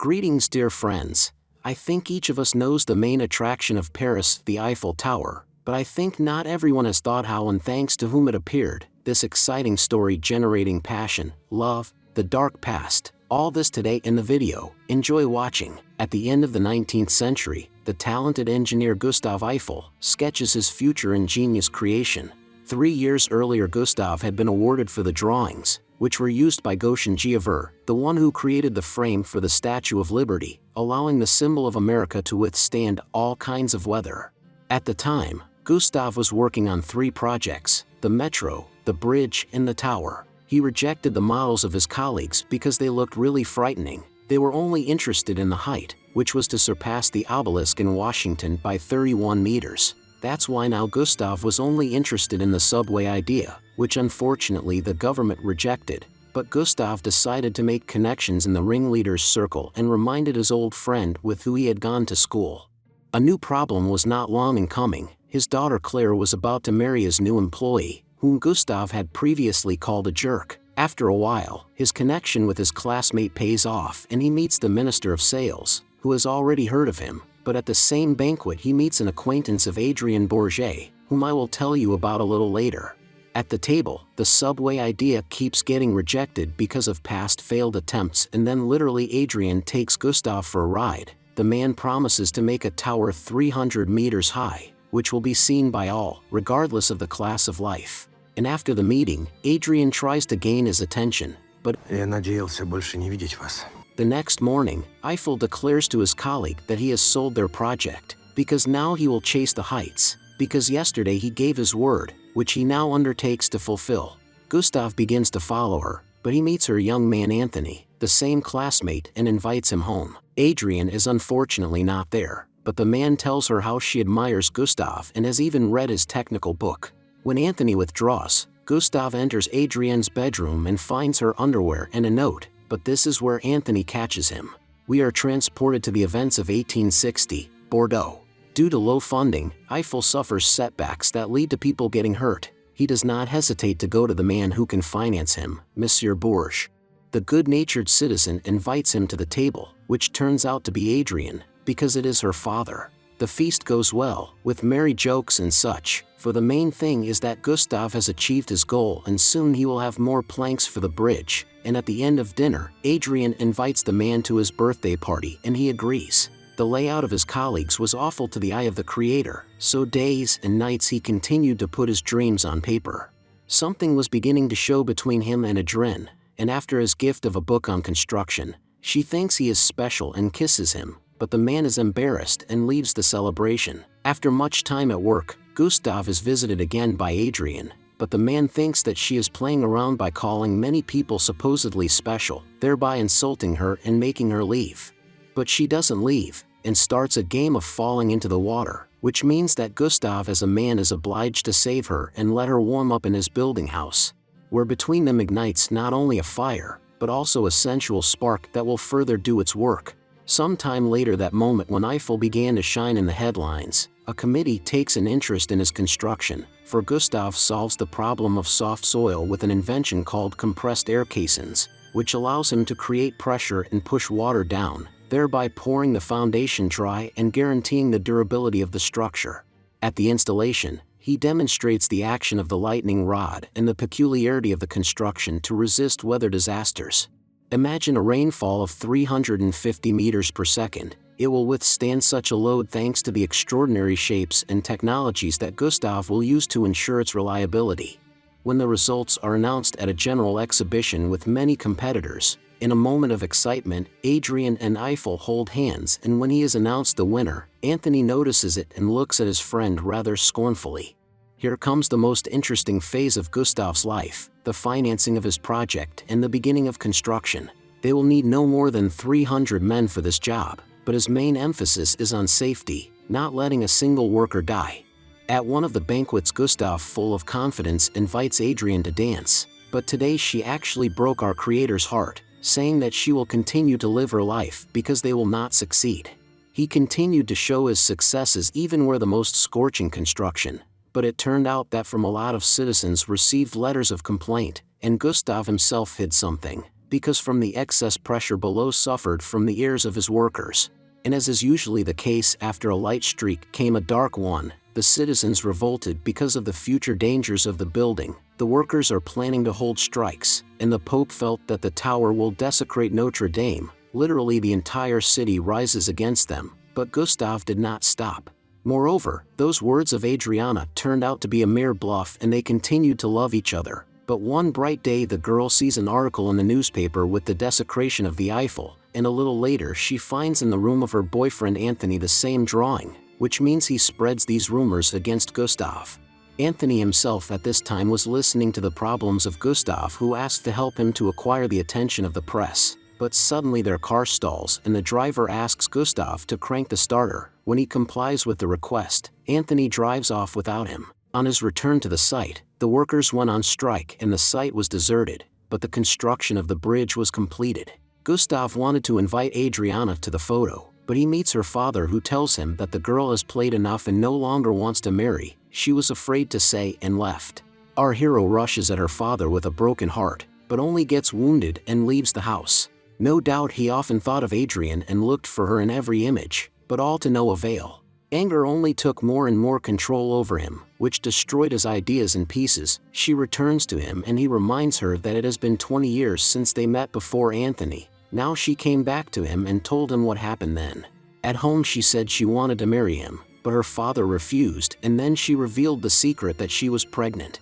Greetings, dear friends. I think each of us knows the main attraction of Paris, the Eiffel Tower, but I think not everyone has thought how and thanks to whom it appeared, this exciting story generating passion, love, the dark past, all this today in the video. Enjoy watching. At the end of the 19th century, the talented engineer Gustave Eiffel sketches his future ingenious creation. 3 years earlier, Gustave had been awarded for the drawings, which were used by Gustave, the one who created the frame for the Statue of Liberty, allowing the symbol of America to withstand all kinds of weather. At the time, Gustave was working on 3 projects: the metro, the bridge, and the tower. He rejected the models of his colleagues because they looked really frightening. They were only interested in the height, which was to surpass the obelisk in Washington by 31 meters. That's why now Gustave was only interested in the subway idea, which unfortunately the government rejected. But Gustave decided to make connections in the ringleaders' circle and reminded his old friend with who he had gone to school. A new problem was not long in coming. His daughter Claire was about to marry his new employee, whom Gustave had previously called a jerk. After a while, his connection with his classmate pays off and he meets the Minister of Sales, who has already heard of him. But at the same banquet he meets an acquaintance of Adrien Bourget, whom I will tell you about a little later. At the table, the subway idea keeps getting rejected because of past failed attempts, and then literally Adrien takes Gustave for a ride. The man promises to make a tower 300 meters high, which will be seen by all, regardless of the class of life. And after the meeting, Adrien tries to gain his attention, but Я надеялся больше не видеть вас. The next morning, Eiffel declares to his colleague that he has sold their project, because now he will chase the heights, because yesterday he gave his word, which he now undertakes to fulfill. Gustave begins to follow her, but he meets her young man Anthony, the same classmate, and invites him home. Adrien is unfortunately not there, but the man tells her how she admires Gustave and has even read his technical book. When Anthony withdraws, Gustave enters Adrien's bedroom and finds her underwear and a note. But this is where Anthony catches him. We are transported to the events of 1860, Bordeaux. Due to low funding, Eiffel suffers setbacks that lead to people getting hurt. He does not hesitate to go to the man who can finance him, Monsieur Bourges. The good-natured citizen invites him to the table, which turns out to be Adrien, because it is her father. The feast goes well, with merry jokes and such, for the main thing is that Gustave has achieved his goal and soon he will have more planks for the bridge. And at the end of dinner, Adrien invites the man to his birthday party and he agrees. The layout of his colleagues was awful to the eye of the creator, so days and nights he continued to put his dreams on paper. Something was beginning to show between him and Adrien, and after his gift of a book on construction, she thinks he is special and kisses him, but the man is embarrassed and leaves the celebration. After much time at work, Gustave is visited again by Adrien, but the man thinks that she is playing around by calling many people supposedly special, thereby insulting her and making her leave. But she doesn't leave, and starts a game of falling into the water, which means that Gustave as a man is obliged to save her and let her warm up in his building house, where between them ignites not only a fire, but also a sensual spark that will further do its work. Sometime later, that moment when Eiffel began to shine in the headlines, a committee takes an interest in his construction, for Gustave solves the problem of soft soil with an invention called compressed air caissons, which allows him to create pressure and push water down, thereby pouring the foundation dry and guaranteeing the durability of the structure. At the installation, he demonstrates the action of the lightning rod and the peculiarity of the construction to resist weather disasters. Imagine a rainfall of 350 meters per second. It will withstand such a load thanks to the extraordinary shapes and technologies that Gustave will use to ensure its reliability. When the results are announced at a general exhibition with many competitors, in a moment of excitement, Adrien and Eiffel hold hands, and when he is announced the winner, Anthony notices it and looks at his friend rather scornfully. Here comes the most interesting phase of Gustave's life, the financing of his project and the beginning of construction. They will need no more than 300 men for this job, but his main emphasis is on safety, not letting a single worker die. At one of the banquets, Gustave, full of confidence, invites Adrien to dance, but today she actually broke our creator's heart, saying that she will continue to live her life because they will not succeed. He continued to show his successes even where the most scorching construction, but it turned out that from a lot of citizens received letters of complaint, and Gustave himself hid something. because from the excess pressure below suffered from the ears of his workers. And as is usually the case after a light streak came a dark one, the citizens revolted because of the future dangers of the building. The workers are planning to hold strikes, and the Pope felt that the tower will desecrate Notre Dame. Literally the entire city rises against them, but Gustave did not stop. Moreover, those words of Adriana turned out to be a mere bluff and they continued to love each other. But one bright day the girl sees an article in the newspaper with the desecration of the Eiffel, and a little later she finds in the room of her boyfriend Anthony the same drawing, which means he spreads these rumors against Gustave. Anthony himself at this time was listening to the problems of Gustave, who asked to help him to acquire the attention of the press. But suddenly their car stalls and the driver asks Gustave to crank the starter. When he complies with the request, Anthony drives off without him. On his return to the site, the workers went on strike and the site was deserted, but the construction of the bridge was completed. Gustave wanted to invite Adriana to the photo, but he meets her father, who tells him that the girl has played enough and no longer wants to marry. She was afraid to say and left. Our hero rushes at her father with a broken heart, but only gets wounded and leaves the house. No doubt he often thought of Adrian and looked for her in every image, but all to no avail. Anger only took more and more control over him, which destroyed his ideas in pieces. She returns to him and he reminds her that it has been 20 years since they met before Anthony. Now she came back to him and told him what happened then. At home she said she wanted to marry him, but her father refused, and then she revealed the secret that she was pregnant.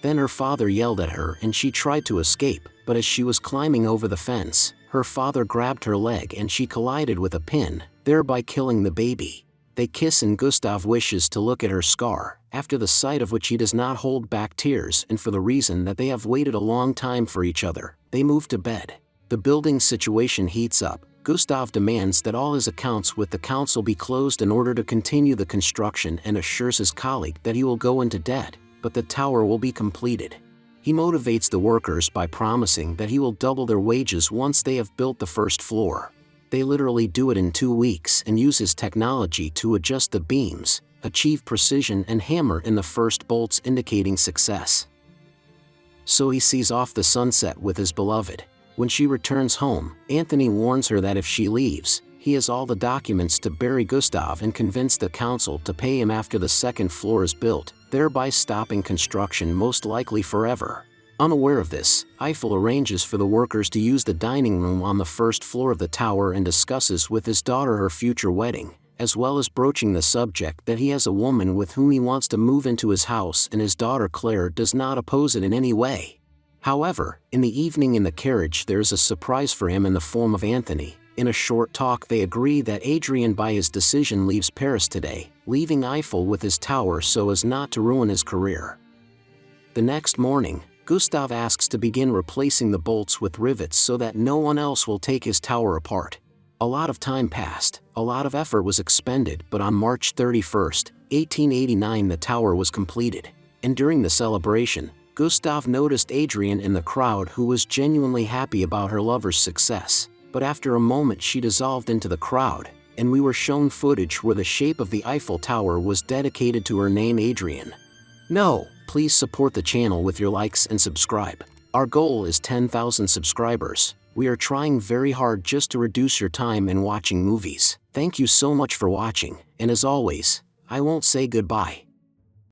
Then her father yelled at her and she tried to escape, but as she was climbing over the fence, her father grabbed her leg and she collided with a pin, thereby killing the baby. They kiss and Gustave wishes to look at her scar, after the sight of which he does not hold back tears, and for the reason that they have waited a long time for each other. They move to bed. The building situation heats up. Gustave demands that all his accounts with the council be closed in order to continue the construction and assures his colleague that he will go into debt, but the tower will be completed. He motivates the workers by promising that he will double their wages once they have built the first floor. They literally do it in 2 weeks and use his technology to adjust the beams, achieve precision and hammer in the first bolts, indicating success. So he sees off the sunset with his beloved. When she returns home, Anthony warns her that if she leaves, he has all the documents to bury Gustave and convince the council to pay him after the second floor is built, thereby stopping construction most likely forever. Unaware of this, Eiffel arranges for the workers to use the dining room on the first floor of the tower and discusses with his daughter her future wedding, as well as broaching the subject that he has a woman with whom he wants to move into his house, and his daughter Claire does not oppose it in any way. However, in the evening in the carriage there is a surprise for him in the form of Anthony. In a short talk they agree that Adrian by his decision leaves Paris today, leaving Eiffel with his tower so as not to ruin his career. The next morning, Gustave asks to begin replacing the bolts with rivets so that no one else will take his tower apart. A lot of time passed, a lot of effort was expended, but on March 31st, 1889 the tower was completed. And during the celebration, Gustave noticed Adrian in the crowd, who was genuinely happy about her lover's success. But after a moment she dissolved into the crowd, and we were shown footage where the shape of the Eiffel Tower was dedicated to her name, Adrian. No, please support the channel with your likes and subscribe. Our goal is 10,000 subscribers. We are trying very hard just to reduce your time in watching movies. Thank you so much for watching, and as always, I won't say goodbye.